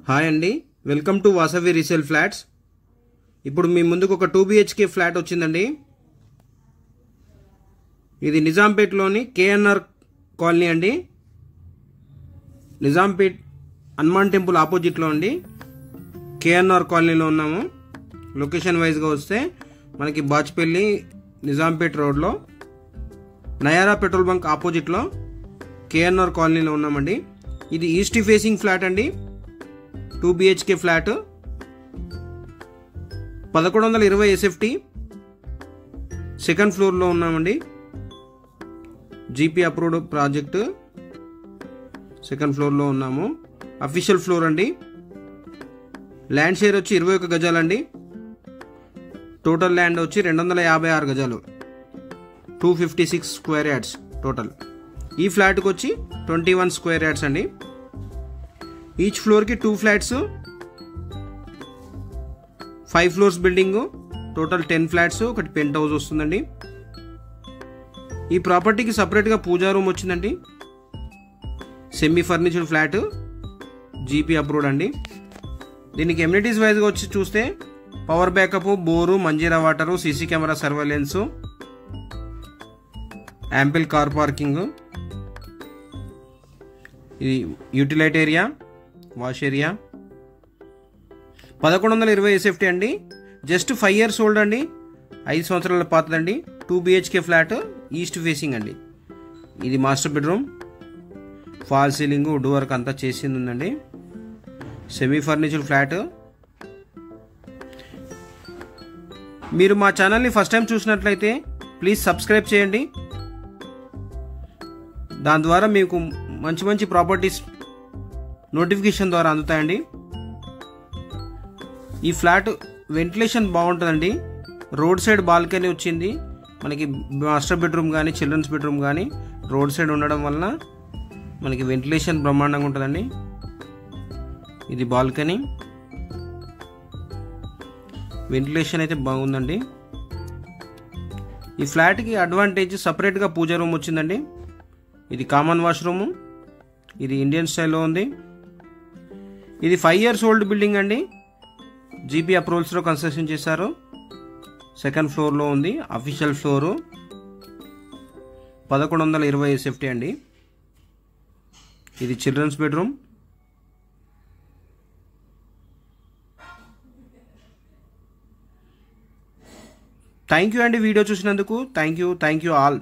Hi అండి, welcome to Vasavi resale flats. ఇప్పుడు మీ ముందుకు ఒక 2 BHK ఫ్లాట్ వచ్చిందండి. ఇది నిజాంపేట్లోని కేఎన్ఆర్ కాలనీ అండి. నిజాంపేట్ హనుమాన్ టెంపుల్ ఆపోజిట్లో అండి. కేఎన్ఆర్ కాలనీలో ఉన్నాము. లొకేషన్ వైజ్గా వస్తే మనకి బాచ్పల్లి నిజాంపేట్ రోడ్లో నయారా పెట్రోల్ బంక్ ఆపోజిట్లో కేఎన్ఆర్ కాలనీలో ఉన్నామండి. ఇది ఈస్ట్ ఫేసింగ్ ఫ్లాట్ అండి. 2 BHK ఫ్లాట్ 1120 SFT సెకండ్ ఫ్లోర్లో ఉన్నామండి. జీపీ అప్రూవ్డ్ ప్రాజెక్ట్ సెకండ్ ఫ్లోర్లో ఉన్నాము. అఫీషియల్ ఫ్లోర్ అండి. ల్యాండ్ షేర్ వచ్చి 21 గజాలండి. టోటల్ ల్యాండ్ వచ్చి 256 గజాలు, 256 స్క్వేర్ యార్డ్స్ టోటల్. ఈ ఫ్లాట్కి వచ్చి 21 స్క్వేర్ యార్డ్స్ అండి. ఈచ్ ఫ్లోర్కి 2 flats, 5 floors building, total 10 flats, ఒకటి పెంట్ హౌస్ వస్తుందండి. ఈ ప్రాపర్టీకి సపరేట్గా పూజా రూమ్ వచ్చిందండి. Semi furnished flat, GP approved అండి. దీనికి ఎమ్యూనిటీస్ వైజ్గా వచ్చి చూస్తే power backup, bore, Manjira water, CC camera surveillance, ample car parking, ఇది utility area, wash area. 1120 SFT అండి. జస్ట్ 5 years ఓల్డ్ అండి. 5 సంవత్సరాల పాతదండి. 2 BHK ఫ్లాట్, ఈస్ట్ ఫేసింగ్ అండి. ఇది master bedroom. False ceiling, wood work అంతా చేసింది ఉందండి. Semi furniture flat. మీరు మా ఛానల్ని ఫస్ట్ టైం చూసినట్లయితే ప్లీజ్ సబ్స్క్రైబ్ చేయండి. దాని ద్వారా మీకు మంచి మంచి ప్రాపర్టీస్ నోటిఫికేషన్ ద్వారా అందుతాయండి. ఈ ఫ్లాట్ వెంటిలేషన్ బాగుంటుందండి. రోడ్ సైడ్ బాల్కనీ వచ్చింది మనకి. మాస్టర్ బెడ్రూమ్ కానీ చిల్డ్రన్స్ బెడ్రూమ్ కానీ రోడ్ సైడ్ ఉండడం వలన మనకి వెంటిలేషన్ బ్రహ్మాండంగా ఉంటుందండి. ఇది బాల్కనీ. వెంటిలేషన్ అయితే బాగుందండి. ఈ ఫ్లాట్కి అడ్వాంటేజ్ సపరేట్గా పూజా రూమ్ వచ్చిందండి. ఇది కామన్ వాష్రూము. ఇది ఇండియన్ స్టైల్లో ఉంది. ఇది 5 years ఓల్డ్ బిల్డింగ్ అండి. జీపీ అప్రూవల్స్లో కన్స్ట్రక్షన్ చేశారు. సెకండ్ ఫ్లోర్లో ఉంది. Official floor. 1120 SFT అండి. ఇది చిల్డ్రన్స్ బెడ్రూమ్. థ్యాంక్ యూ అండి వీడియో చూసినందుకు. Thank you all.